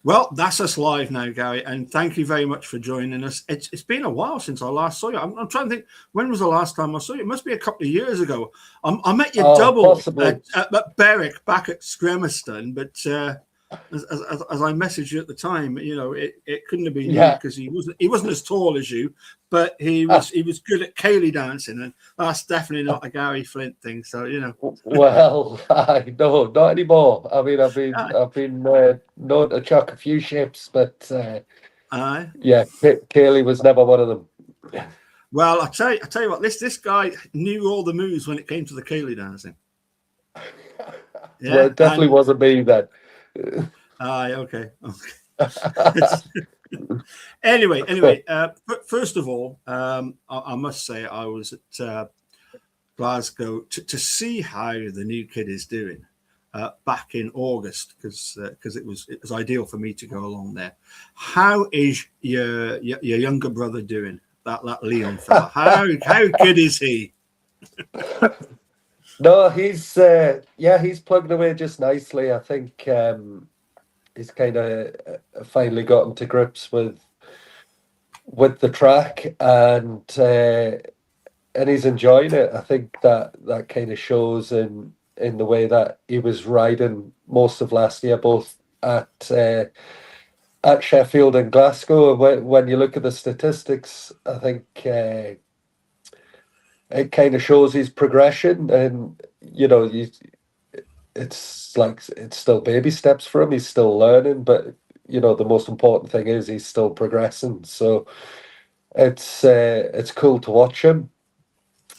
Well, that's us live now, Gary, and thank you very much for joining us. It's been a while since I last saw you. I'm trying to think, when was the last time I saw you? It must be a couple of years ago. I met you Oh, double possibly. at Berwick back at Scremiston, but as I messaged you at the time, it couldn't have been you Yeah. because he wasn't as tall as you, but he was good at Cayley dancing, and that's definitely not a Gary Flint thing. So Well, I no, not anymore. I mean, uh, I've been known to chuck a few ships, but uh, yeah, Kaylee was never one of them. well, I tell you what, this guy knew all the moves when it came to the Cayley dancing. Well, Yeah, it definitely and wasn't me then. okay, okay. Anyway, first of all, I must say I was at Glasgow to see how the new kid is doing back in August because it was ideal for me to go along there. How is your younger brother doing? That Leon fella. How good is he? No, he's yeah, he's plugging away just nicely. I think he's kind of finally gotten to grips with the track, and he's enjoying it. I think that kind of shows in the way that he was riding most of last year, both at Sheffield and Glasgow. And when you look at the statistics, I think it kind of shows his progression. And it's like it's still baby steps for him. He's still learning, but the most important thing is he's still progressing. So it's cool to watch him,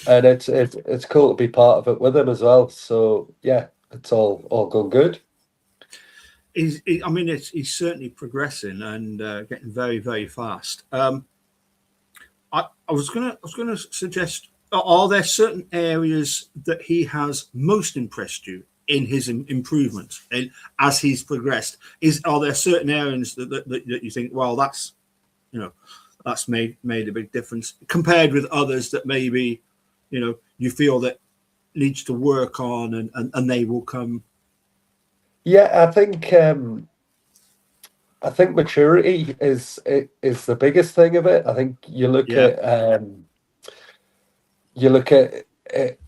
and it's cool to be part of it with him as well. So yeah, it's all going good. I mean, he's certainly progressing and getting very, very fast. I was gonna suggest: are there certain areas that he has most impressed you in his improvement and as he's progressed? Are there certain areas that you think, well, you know that's made a big difference compared with others that maybe you feel that needs to work on and they will come. Yeah, I think maturity is the biggest thing of it. I think Yeah, you look at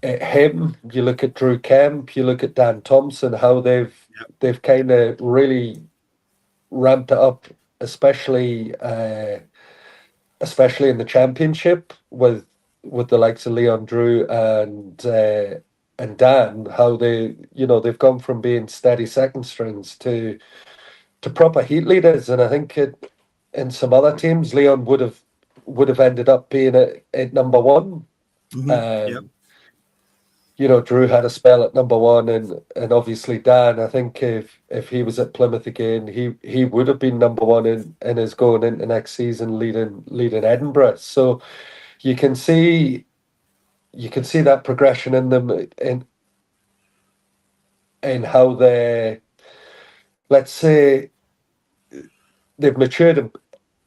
him, you look at Drew Kemp, you look at Dan Thompson, how yeah, they've kind of really ramped it up, especially especially in the championship with the likes of Leon Drew and Dan, how they've gone from being steady second strings to proper heat leaders. And I think in some other teams, Leon would have ended up being at number one. yeah. Um, Drew had a spell at number one, and obviously Dan. I think if he was at Plymouth again, he would have been number one and is going into next season leading Edinburgh. So you can see you can see that progression in them in how they, let's say, they've matured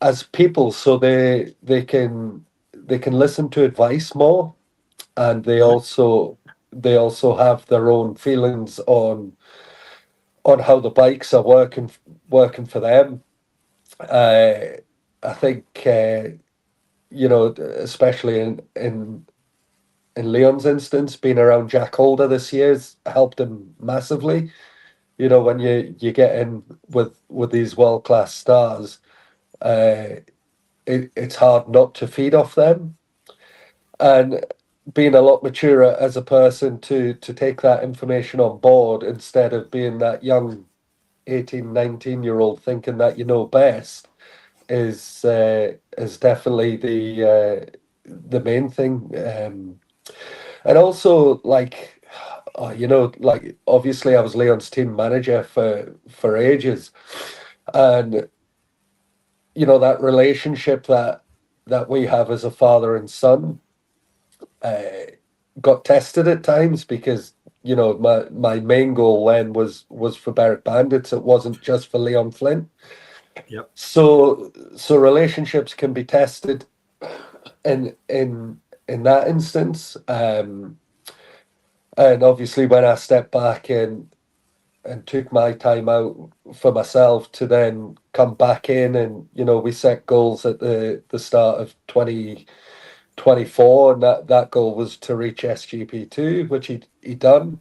as people, so they can listen to advice more, and Right. they also have their own feelings on how the bikes are working for them. Uh, I think especially in Leon's instance, being around Jack Holder this year's helped him massively. When you get in with these world class stars, uh, it's hard not to feed off them, and being a lot maturer as a person to take that information on board instead of being that young 18, 19-year-old thinking that you know best is definitely the main thing. And also, like, like, obviously I was Leon's team manager for ages, and that relationship that we have as a father and son uh, got tested at times, because my main goal then was for Berwick Bandits. It wasn't just for Leon Flint. Yep. So relationships can be tested in that instance. And obviously when I stepped back and took my time out for myself to then come back in, and we set goals at the start of 2024, and that goal was to reach SGP2, which he done.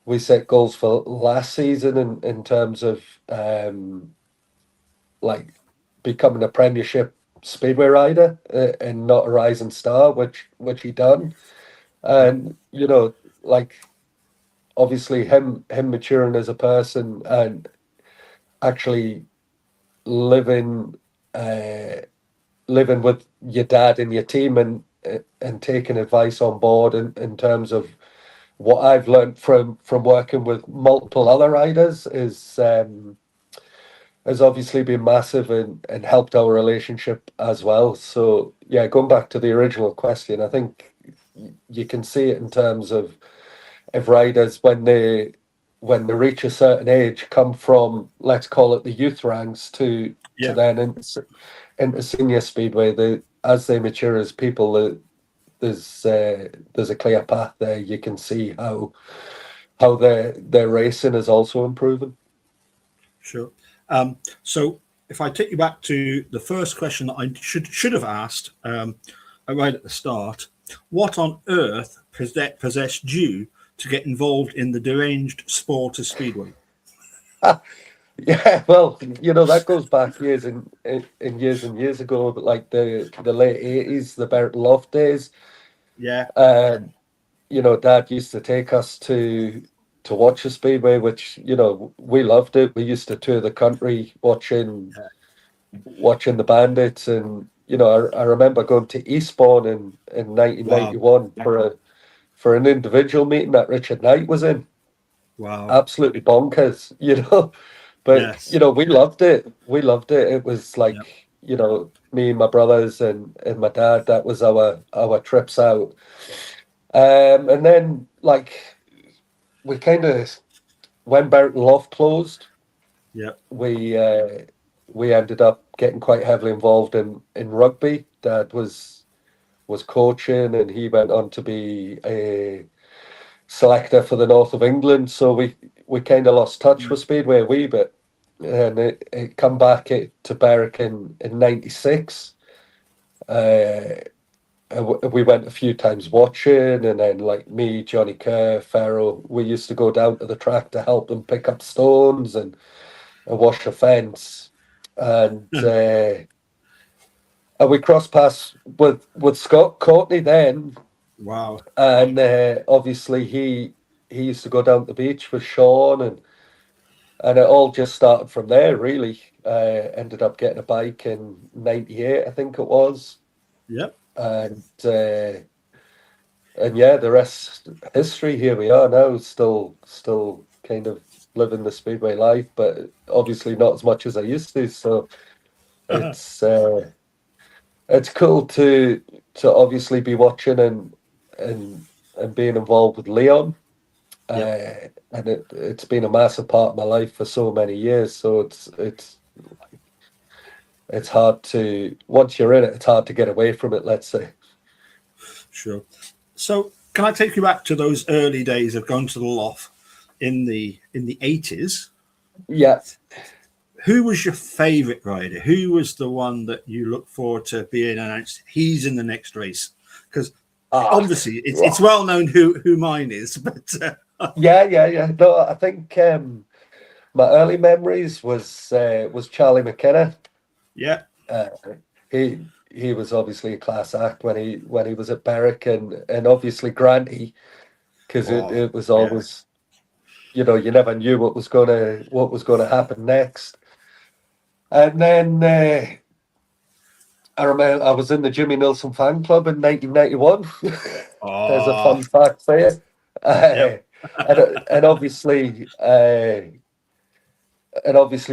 We set goals for last season in terms of like becoming a Premiership Speedway rider, and not a rising star, which he done. And like obviously him maturing as a person and actually living living with your dad and your team, and taking advice on board in terms of what I've learned from working with multiple other riders has obviously been massive, and helped our relationship as well. So yeah, going back to the original question, I think you can see it in terms of riders when they reach a certain age, come from, let's call it, the youth ranks to Yeah. then into senior speedway. As they mature as people, there's a clear path there. You can see how their racing is also improving. Sure. So if I take you back to the first question that I should have asked right at the start, what on earth possessed you to get involved in the deranged sport of speedway? Yeah, well, that goes back years and years and years ago, but like the late 80s, the Bert Loft days. Yeah. Dad used to take us to watch the speedway, which we loved it. We used to tour the country watching the bandits, and I remember going to Eastbourne in 1991 for an individual meeting that Richard Knight was in. Wow. Absolutely bonkers, but Yes. we loved it. We loved it. It was like, me and my brothers and my dad, that was our trips out. And then like we kind of, when Barrington Loft closed, Yeah. we ended up getting quite heavily involved in rugby. Dad was coaching, and he went on to be a selector for the North of England. So we kind of lost touch with Speedway a wee bit, and it come back to Berwick in '96. We went a few times watching, and then like me, Johnny Kerr, Farrell, we used to go down to the track to help them pick up stones and wash a fence, and we crossed paths with Scott Courtney then. Wow. And obviously he used to go down to the beach with Sean, and it all just started from there, really. Ended up getting a bike in '98, I think it was. Yep. And yeah, the rest history. Here we are now, still kind of living the speedway life, but obviously not as much as I used to. So it's cool to obviously be watching and being involved with Leon. Yep. And it's been a massive part of my life for so many years. So it's hard to, once you're in it, it's hard to get away from it, let's say. Sure. So can I take you back to those early days of going to the loft in the 80s? Yeah. Who was your favorite rider? Who was the one that you look forward to being announced? He's in the next race, because obviously it's well known who mine is. But yeah. No, I think my early memories was Charlie McKenna. Yeah. He was obviously a class act when he was at Berwick, and obviously Granty, because it was always, you never knew what was gonna happen next. And then I remember I was in the Jimmy Nilsson fan club in 1991. There's a fun fact for you. Yep. and obviously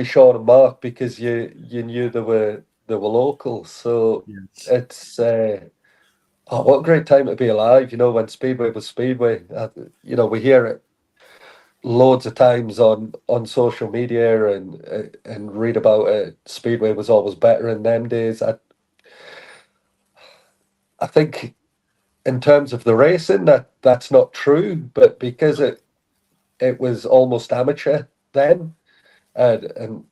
Sean and Mark, because you knew they were local. So Yes. it's what a great time to be alive, when Speedway was Speedway. We hear it loads of times on social media and read about it. Speedway was always better in them days. I think in terms of the racing, that's not true, but because it was almost amateur then, and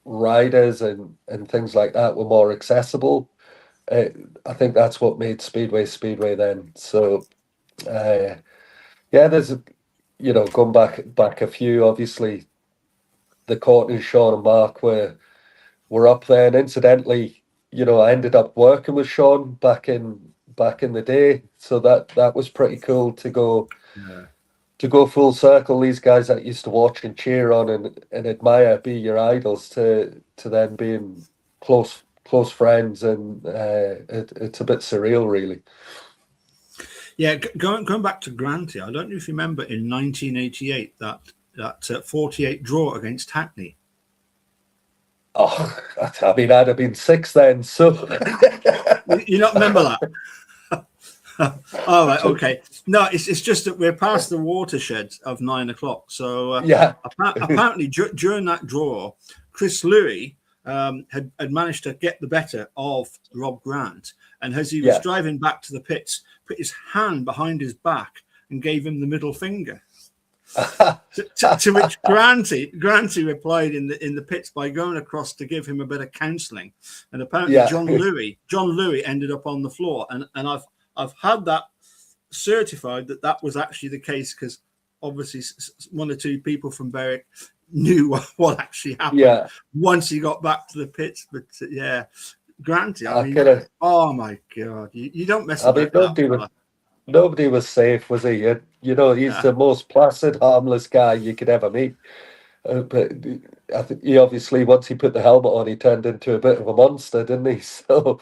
riders and things like that were more accessible. I think that's what made Speedway then. So yeah, there's going back a few. Obviously, the Courtney, Sean, and Mark were up there, and incidentally, I ended up working with Sean back in the day, so that was pretty cool Yeah. to go full circle. These guys that used to watch and cheer on and admire, be your idols, to then being close friends, and it's a bit surreal, really. Yeah, going back to Granty, I don't know if you remember in 1988 that 48 draw against Hackney. Oh, I mean, I'd have been 6 then, so You not remember that? All right, okay. No, it's just that we're past the watershed of 9 o'clock. So yeah, apparently during that draw, Chris Louis had managed to get the better of Rob Grant, and as he was driving back to the pits, put his hand behind his back and gave him the middle finger. to which Granty replied in the pits by going across to give him a bit of counselling, and apparently John Louis ended up on the floor, and I've had that certified that was actually the case, because obviously one or two people from Berwick knew what actually happened once he got back to the pits. But yeah, Granty, I mean, oh my God, you don't mess up that. Nobody was safe, was he? He's the most placid, harmless guy you could ever meet. But I think he obviously, once he put the helmet on, he turned into a bit of a monster, didn't he? So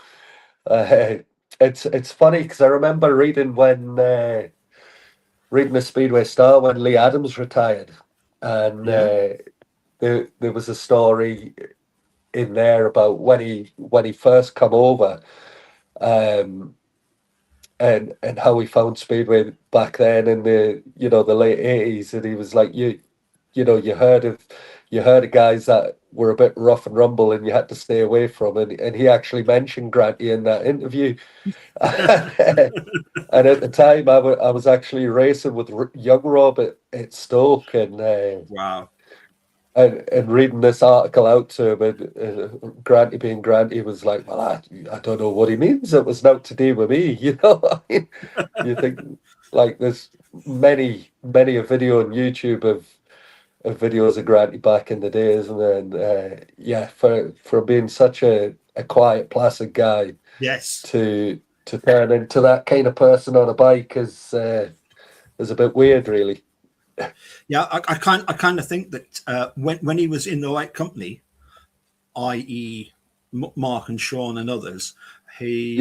it's funny, because I remember reading the Speedway Star when Lee Adams retired, and there was a story in there about when he first come over. And how he found Speedway back then in the the late 80s, and he was like, you heard of guys that were a bit rough and rumble and you had to stay away from, and he actually mentioned Granty in that interview. And at the time I was actually racing with young Rob at Stoke, and wow. And reading this article out to him, and Granty being Granty was like, well, I don't know what he means. It was not to do with me, I mean, you think, like, there's many a video on YouTube of videos of Granty back in the day, isn't there? And for being such a quiet, placid guy, to turn into that kind of person on a bike is a bit weird, really. Yeah, I kind of think that when he was in the right company, i.e., Mark and Sean and others, he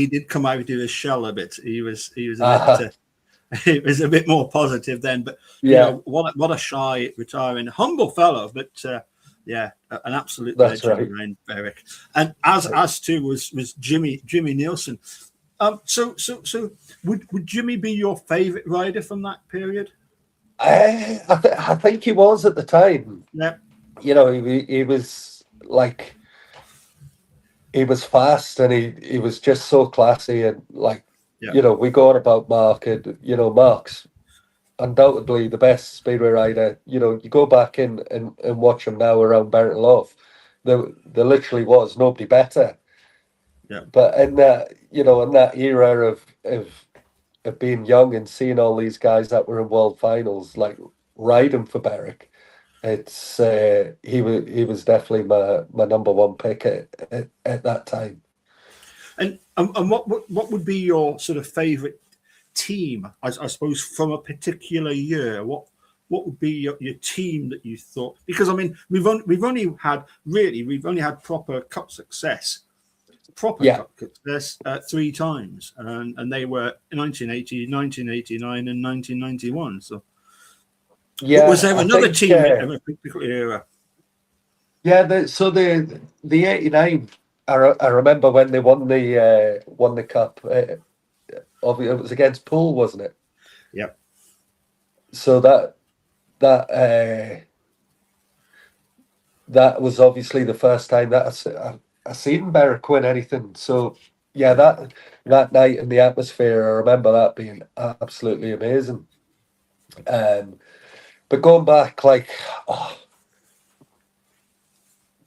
did come out of his shell a bit. He was a bit it was a bit more positive then. But what a shy, retiring, humble fellow, but an absolute legend around Berwick. And as too was Jimmy Nielsen. So would Jimmy be your favourite rider from that period? I think he was at the time. Yeah. He was like, he was fast, and he was just so classy, and like, we go on about Mark, and Mark's undoubtedly the best Speedway rider. You go back and watch him now around Barrington Lough. There literally was nobody better. Yeah. But in that era of being young and seeing all these guys that were in world finals, like, riding for Berwick, it's he was definitely my number one pick at that time. And what would be your sort of favourite team, I suppose, from a particular year? What would be your team that you thought? Because I mean, we've only had proper cup success. Cup success 3 times, and they were 1980, 1989, and 1991. So, was there another team in a particular era? Yeah, the 89. I remember when they won the cup. It was against Poole, wasn't it? Yep. So that was obviously the first time that I seen Berwick win anything. So yeah, that night in the atmosphere, I remember that being absolutely amazing. But going back, like,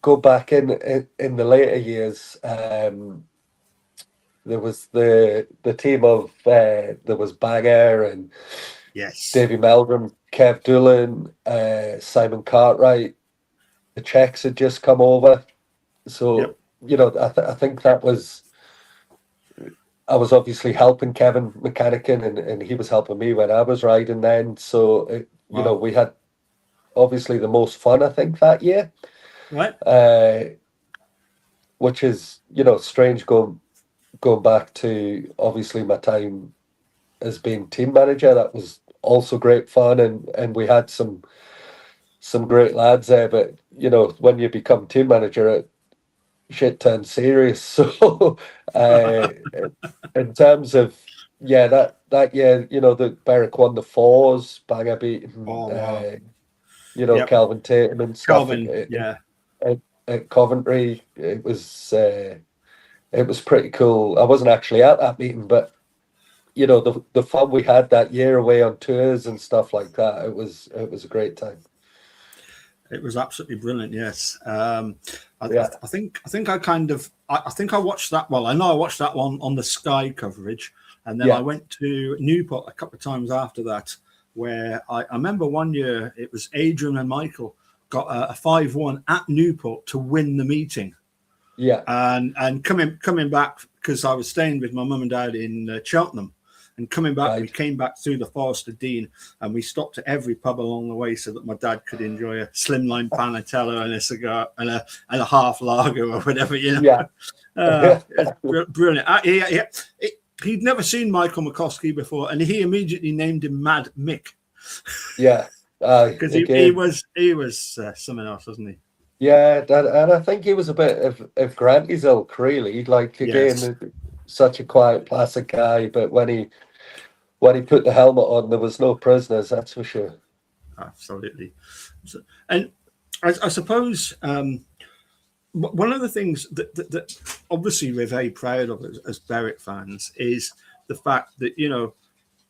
go back in the later years, there was the team of there was Banger and Yes. Davy Meldrum, Kev Doolan, Simon Cartwright. The Czechs had just come over, Yep. so I think that was. I was obviously helping Kevin mechanicking, and he was helping me when I was riding then. So Wow. we had obviously the most fun I think that year, Right. which is strange going back to obviously my time as being team manager. That was also great fun, and we had some great lads there. But when you become team manager, shit turns serious. So in terms of that year, the Berwick won the fours, Bangor beating Oh wow. Yep. Calvin Tatum and stuff Calvin. Yeah. at Coventry. It was pretty cool. I wasn't actually at that meeting, but the fun we had that year away on tours and stuff like that. It was a great time. It was absolutely brilliant. Yes. Yeah, I think I think I watched that. Well, I know I watched that one on the Sky coverage, and then I yeah, went to Newport a couple of times after that, where I remember one year it was Adrian and Michael got a 5-1 at Newport to win the meeting, yeah. and coming back because I was staying with my mum and dad in Cheltenham. And coming back, we Right. came back through the Forest of Dean, and we stopped at every pub along the way so that my dad could enjoy a slimline panatella and a cigar and a half lager or whatever, Yeah. It's brilliant. He'd never seen Michael McCoskey before, and he immediately named him Mad Mick Yeah. because Again. he was something else, wasn't he? Yeah, and I think he was a bit of Granty's ilk, really. Like Yes, again, such a quiet, placid guy, but when he put the helmet on, there was no prisoners. That's for sure. absolutely. And I suppose. One of the things that obviously we're very proud of as Berwick fans is the fact that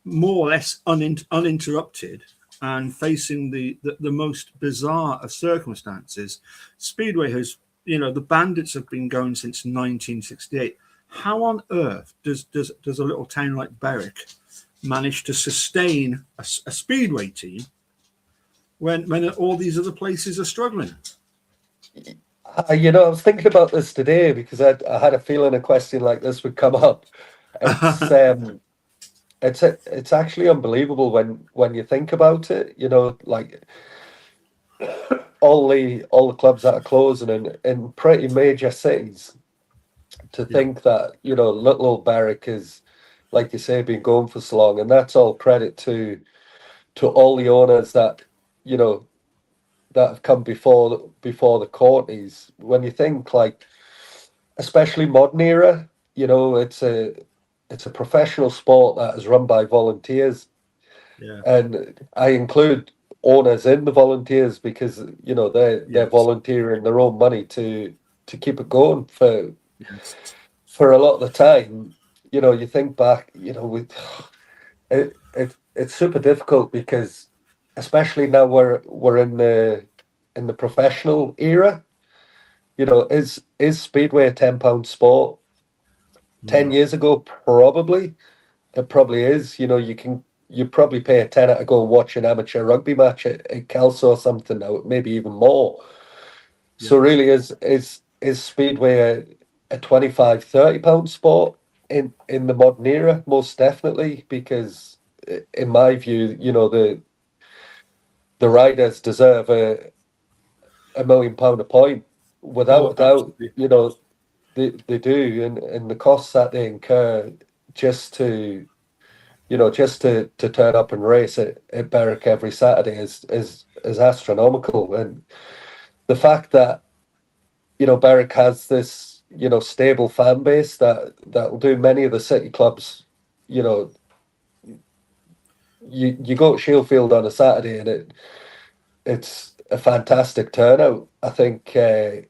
more or less uninterrupted and facing the most bizarre of circumstances, Speedway has the Bandits have been going since 1968. How on earth does a little town like Berwick manage to sustain a Speedway team when all these other places are struggling? I was thinking about this today because I had a feeling a question like this would come up. It's it's actually unbelievable when you think about it. Like all the clubs that are closing in pretty major cities. To Yeah. think that little old Berwick is, like you say, been going for so long, and that's all credit to all the owners that you know that have come before the Courtneys. When you think like, especially modern era, it's a professional sport that is run by volunteers, Yeah. and I include owners in the volunteers because they're Yes. volunteering their own money to keep it going Yes. for a lot of the time. You think back, it's super difficult because especially now we're in the professional era. Is Speedway a £10 sport? 10 years ago, probably. It probably is. You probably pay a tenner to go and watch an amateur rugby match at Kelso or something now, maybe even more. Yeah. So really is Speedway a 25, £30 sport in the modern era? Most definitely, because in my view, the riders deserve a £1 million a point, without Oh, a doubt. absolutely. They do, and the costs that they incur just to turn up and race at Berwick every Saturday is astronomical. And the fact that Berwick has this stable fan base that will do many of the city clubs. You go to Shieldfield on a Saturday and it's a fantastic turnout. I think the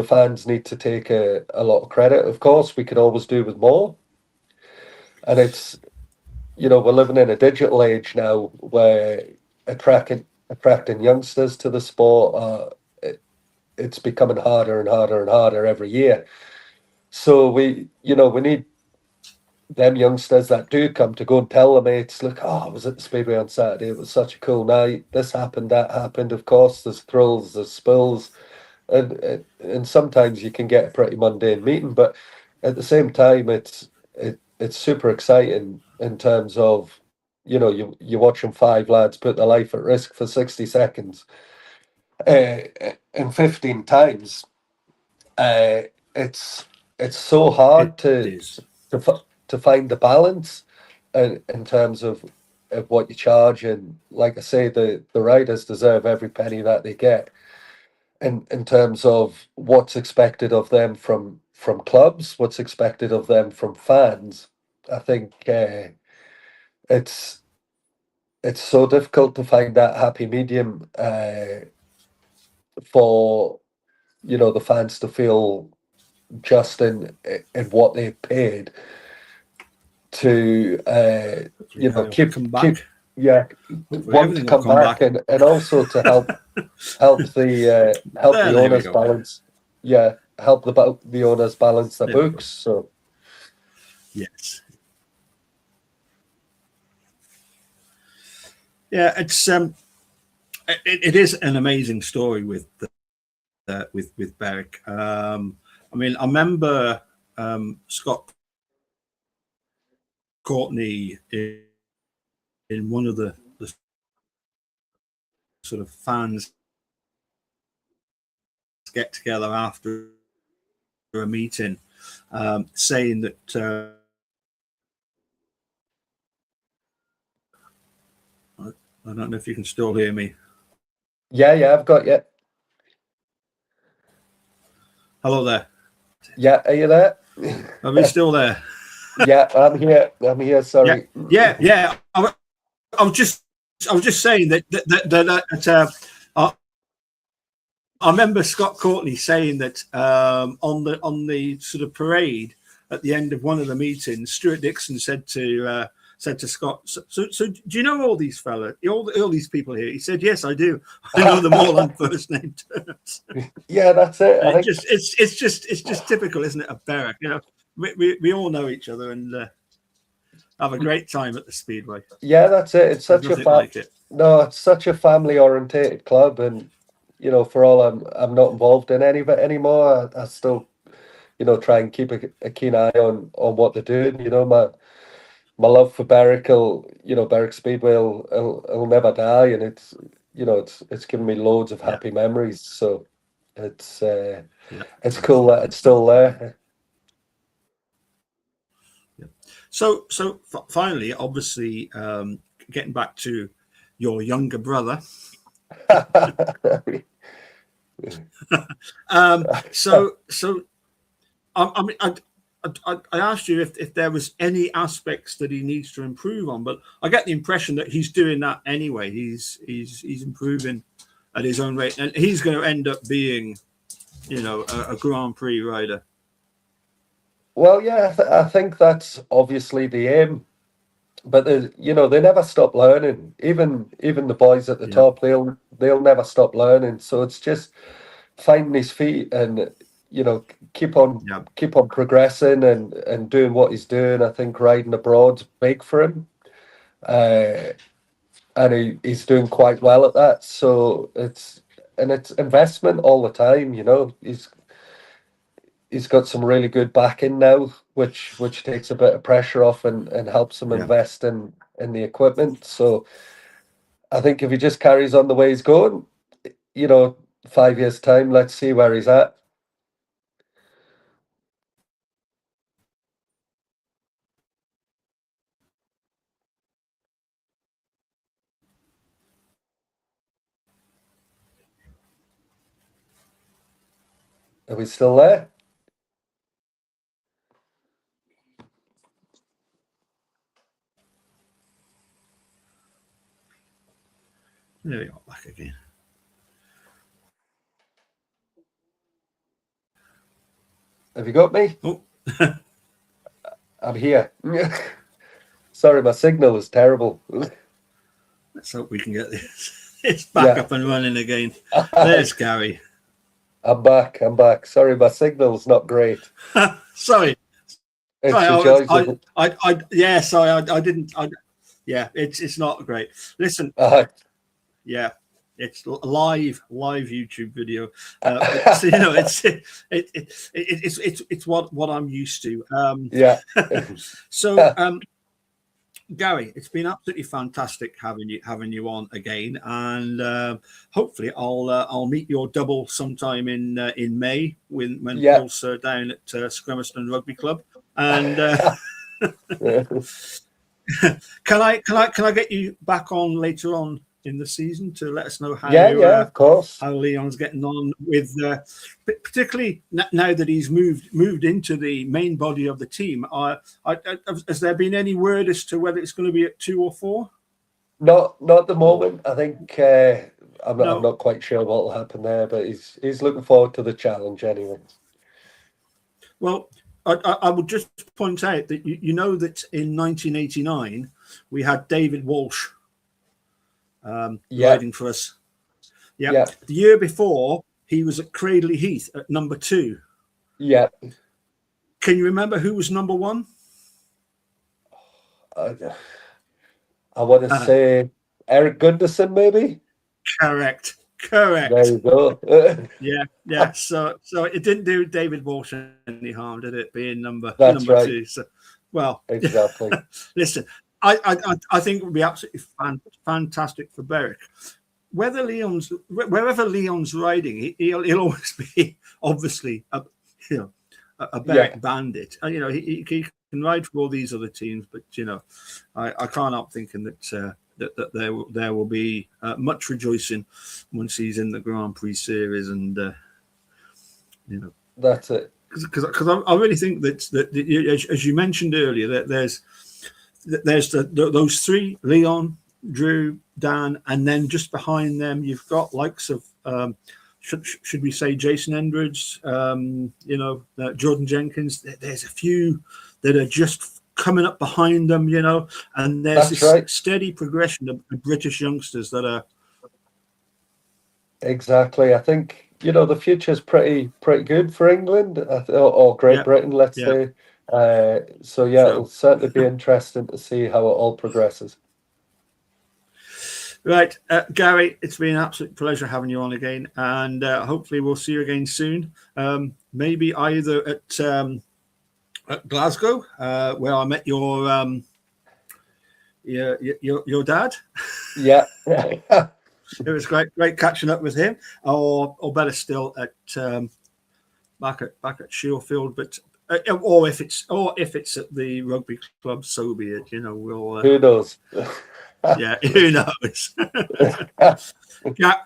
fans need to take a lot of credit. Of course, we could always do with more, and it's we're living in a digital age now where attracting youngsters to the sport it's becoming harder and harder and harder every year. So we need them youngsters that do come to go and tell their mates, look, oh, I was at the Speedway on Saturday. It was such a cool night. This happened, that happened. Of course, there's thrills, there's spills, and sometimes you can get a pretty mundane meeting. But at the same time, it's super exciting in terms of, you're watching five lads put their life at risk for 60 seconds, and 15 times. It's so hard It to is. to find the balance in terms of what you charge. And like I say, the riders deserve every penny that they get in terms of what's expected of them from clubs, what's expected of them from fans. I think it's it's so difficult to find that happy medium, for the fans to feel just in what they paid to Hopefully Gary will keep come back. yeah, Hopefully want to everything will come come back, back. and also to help the There we owners go. balance, help the owners balance their There we go. books. So Yes. Yeah, it is an amazing story with Berwick. I mean, I remember Scott Courtney in one of the sort of fans get together after a meeting, saying that I don't know if you can still hear me. yeah, I've got you. Hello there. Yeah, are you there? Are we still there? Yeah, I'm here. I'm here. Sorry. Yeah. I was just saying I remember Scott Courtney saying that on the sort of parade at the end of one of the meetings, Stuart Dixon said to Scott, so do you know all these fellas, all these people here? He said, yes, I do. I know them all on first name terms. Yeah, that's it. And I think it's just typical, isn't it, of Berwick? We all know each other and have a great time at the Speedway. yeah, that's it. It's There's such nothing like it. no, it's such a family orientated club, and for all I'm not involved in any of it anymore, I still try and keep a keen eye on what they're doing. My love for Berwick, Berwick Speedway will never die, and it's given me loads of happy memories. So it's it's cool that it's still there. So finally, obviously, getting back to your younger brother. So I mean, I asked you if there was any aspects that he needs to improve on, but I get the impression that he's doing that anyway. He's improving at his own rate, and he's going to end up being, a Grand Prix rider. Well, yeah, I think that's obviously the aim, but they never stop learning. Even the boys at the top, they'll never stop learning. So it's just finding his feet and keep on progressing and doing what he's doing. I think riding abroad's big for him, and he's doing quite well at that. So it's investment all the time. He's got some really good backing now, which takes a bit of pressure off and helps him invest in the equipment. So I think if he just carries on the way he's going, 5 years time, let's see where he's at. Are we still there? There we go, back again. Have you got me? Oh, I'm here. Sorry, my signal is terrible. let's hope we can get this. It's back up and running again. There's Gary. I'm back. I'm back. Sorry, my signal's not great. Sorry. It's Sorry, the joys of yeah, sorry, I didn't. Yeah, it's not great. Listen, yeah, it's live YouTube video, but you know, it's what I'm used to. yeah. So, Gary, it's been absolutely fantastic having you on again, and hopefully I'll meet your double sometime in May when Paul's down at Scremiston Rugby Club, and can I get you back on later on in the season to let us know how of course, how Leon's getting on with particularly now that he's moved into the main body of the team. Has there been any word as to whether it's going to be at 2 or 4? Not at the moment. I think I'm not quite sure what will happen there, but he's looking forward to the challenge anyway. Well, I would just point out that you know that in 1989 we had David Walsh riding for us. Yeah. The year before he was at Cradley Heath at number 2. Yeah. Can you remember who was number 1? I want to say Eric Gunderson, maybe. Correct. There you go. yeah. So it didn't do David Walsh any harm, did it? Being number right. 2. So, well, exactly. Listen, I think it would be absolutely fantastic for Berwick. Wherever Leon's riding, he'll always be obviously a Berwick bandit. And, you know, he can ride for all these other teams, but you know, I can't help thinking that. That there will be much rejoicing once he's in the Grand Prix series, and you know, that's it. Because I really think that as you mentioned earlier, that there's those 3: Leon, Drew, Dan, and then just behind them you've got likes of should we say Jason Endridge, you know, Jordan Jenkins. There's a few that are just coming up behind them, you know, and there's steady progression of British youngsters that are. Exactly. I think, you know, the future's pretty good for England or Great Britain, let's say. So it'll certainly be interesting to see how it all progresses. Right, Gary, it's been an absolute pleasure having you on again, and hopefully we'll see you again soon. Maybe either at Glasgow, where I met your dad. Yeah. It was great catching up with him, or better still at back at Sheffield. But or if it's at the rugby club, so be it. You know, we'll. Who knows? Yeah, who knows?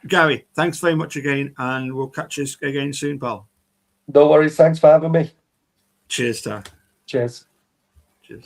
Gary, thanks very much again, and we'll catch you again soon, pal. No worries. Thanks for having me. Cheers, Dad. Cheers. Cheers.